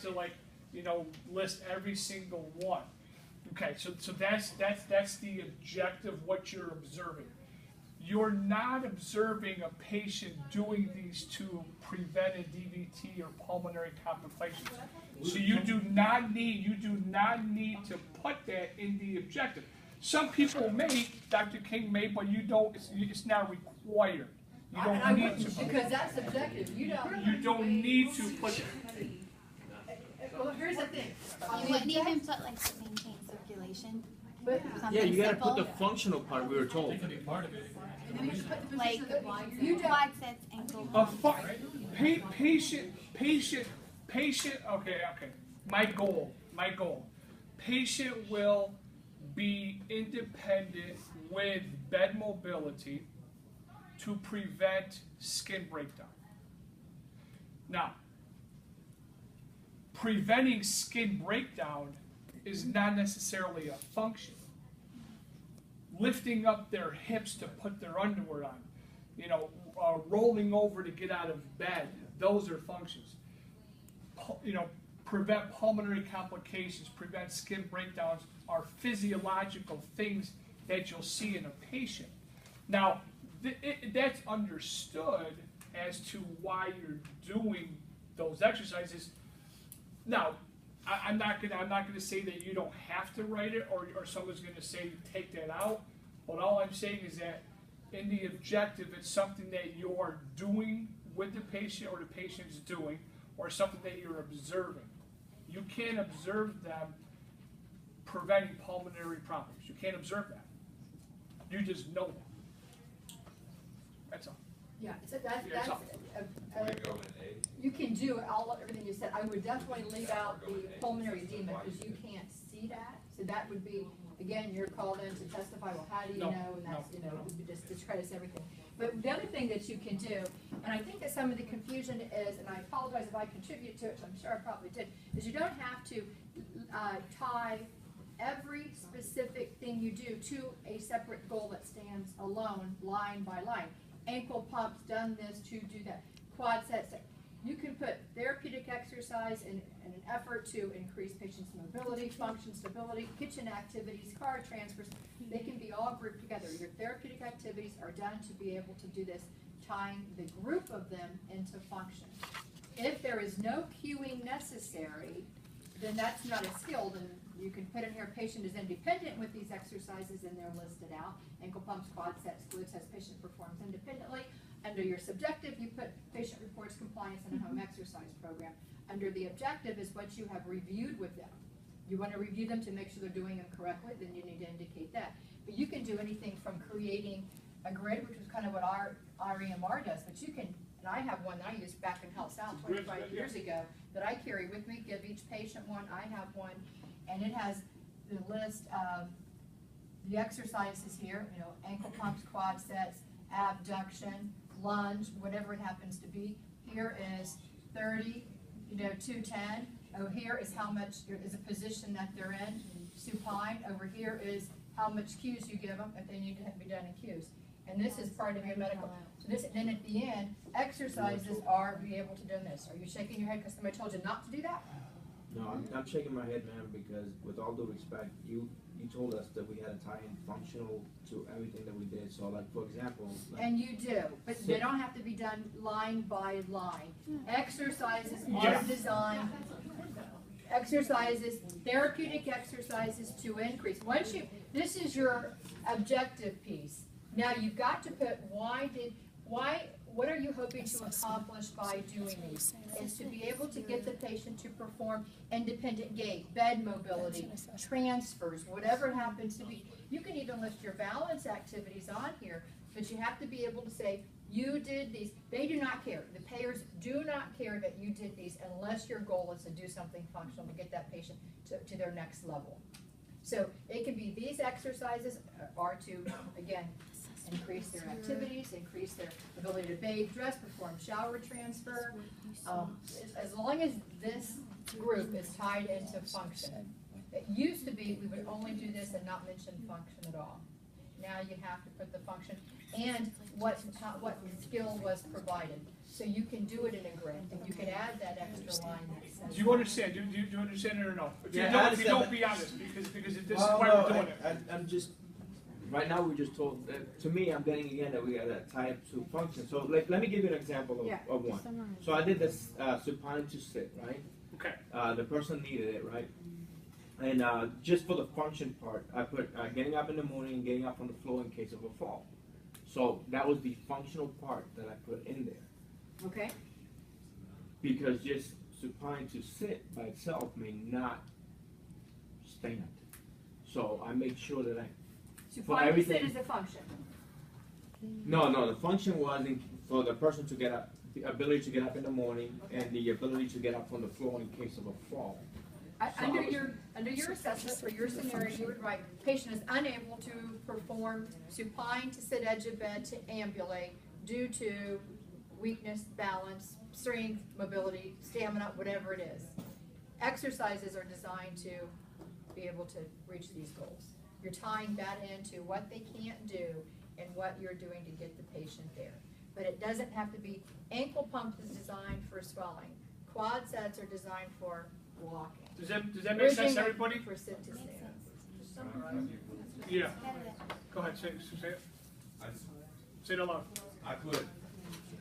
to like, you know, list every single one. Okay, so that's the objective, what you're observing. You're not observing a patient doing these to prevent a DVT or pulmonary complications. So you do not need to put that in the objective. Some people may, Dr. King may, but you don't. It's not required. You don't need to. Because that's subjective. You don't need to put it. Well, here's the thing. You wouldn't even put like to maintain circulation. Yeah, you gotta put the functional part. We were told. Like quadriceps, ankle. Patient. Okay. My goal. Patient will be independent with bed mobility to prevent skin breakdown. Now, preventing skin breakdown is not necessarily a function. Lifting up their hips to put their underwear on, you know, rolling over to get out of bed, those are functions. You know, prevent pulmonary complications, prevent skin breakdowns are physiological things that you'll see in a patient. Now, that's understood as to why you're doing those exercises. Now, I'm not gonna say that you don't have to write it, or someone's gonna say take that out. But all I'm saying is that in the objective, it's something that you're doing with the patient, or the patient's doing, or something that you're observing. You can't observe them preventing pulmonary problems. You can't observe that. You just know that. That's all. Yeah, so you can do everything you said. I would definitely leave out the pulmonary edema because you can't see that. So that would be, again, you're called in to testify. Well, how do you know? And that's, you know, just discredits everything. But the other thing that you can do, and I think that some of the confusion is, and I apologize if I contribute to it, so I'm sure I probably did, is you don't have to tie every specific thing you do to a separate goal that stands alone, line by line. Ankle pumps, done this to do that. Quad sets. You can put therapeutic exercise in an effort to increase patients' mobility, function, stability, kitchen activities, car transfers. They can be all grouped together. Your therapeutic activities are done to be able to do this, tying the group of them into function. If there is no cueing necessary, then that's not a skill. Then you can put in here, patient is independent with these exercises, and they're listed out. Ankle pumps, quad sets, glutes as patient performs independently. Under your subjective, you put patient reports compliance in a home exercise program. Under the objective is what you have reviewed with them. You want to review them to make sure they're doing them correctly, then you need to indicate that. But you can do anything from creating a grid, which is kind of what our EMR does, but you can, and I have one that I used back in Health South 25 years ago that I carry with me, give each patient one. I have one, and it has the list of the exercises here, you know, ankle pumps, quad sets, abduction, lunge, whatever it happens to be. Here is 30, you know, 210. Oh, here is how much is a position that they're in, supine. Over here is how much cues you give them if they need to be done in cues. And this is part of your medical. So this, then at the end, exercises are be able to do this. Are you shaking your head because somebody told you not to do that? No, I'm shaking my head, ma'am, because with all due respect, you told us that we had to tie in functional to everything that we did. So, like, for example. Like, and you do, but they don't have to be done line by line. Exercises are designed, exercises, therapeutic exercises to increase. Once you, this is your objective piece. Now you've got to put what are you hoping to accomplish by doing these? Is to be able to get the patient to perform independent gait, bed mobility, transfers, whatever it happens to be. You can even list your balance activities on here, but you have to be able to say, you did these. They do not care. The payers do not care that you did these unless your goal is to do something functional to get that patient to their next level. So it can be these exercises are to, again, increase their activities, increase their ability to bathe, dress, perform shower transfer. As long as this group is tied into function. It used to be we would only do this and not mention function at all. now you have to put the function and what skill was provided. So you can do it in a grid, and you can add that extra line that says. Do you understand? Do you understand it or no? If you Yeah, I don't, if you understand, don't, but- be honest, because this is Well, why no, we're doing it. I'm just, right now we just told, to me, I'm getting again that we got that type to function. So like, let me give you an example Yeah. of one. So I did this supine to sit, right? Okay. The person needed it, right? And just for the function part, I put getting up in the morning and getting up on the floor in case of a fall. So that was the functional part that I put in there. Okay, Because just supine to sit by itself may not stand. So I made sure that so For find the everything- sit as a function. no, the function was for the person to get up, the ability to get up in the morning and the ability to get up on the floor in case of a fall. Under your assessment for your scenario, you would write, patient is unable to perform supine to sit edge of bed to ambulate due to weakness, balance, strength, mobility, stamina, whatever it is. Exercises are designed to be able to reach these goals. You're tying that into what they can't do and what you're doing to get the patient there. But it doesn't have to be, ankle pump is designed for swelling. Quad sets are designed for walking. Does that make sense, Bridging everybody? For sit to stand. Yeah. Go ahead, say it. Say it aloud. I put,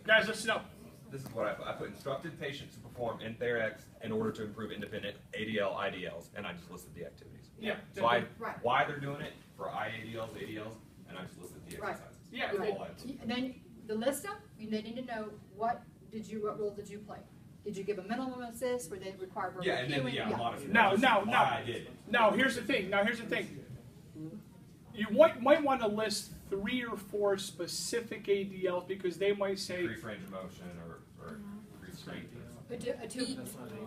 Guys, listen up. this is what I put. I put instructed patients to perform NTHERX in order to improve independent ADL, IDLs, and I just listed the activities. Yeah. So I, Right. why they're doing it for IADLs, ADLs, and I just listed the Right. exercises. Yeah. That's Right. all I put. And then the list up, you need to know what role did you play? Did you give a minimum assist where they require verbal Yeah, and then, cueing? monitor. Now, Why I did it. Now, here's the thing. You might want to list 3 or 4 specific ADLs because they might say, Increased range of motion or increased strength.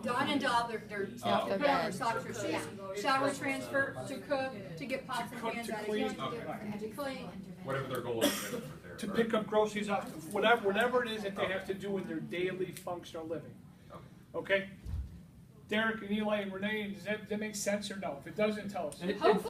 Don and Dob, they're socks or shoes, shower transfer, to cook, to get pots and cook, pans to out of clean. here, to clean. Whatever their goal is. they're there, to right? pick up groceries off, whatever it is that they have to do in their daily functional living. Okay? Derek and Eli and Renee, does that make sense or no? If it doesn't, tell us. And it- Hopefully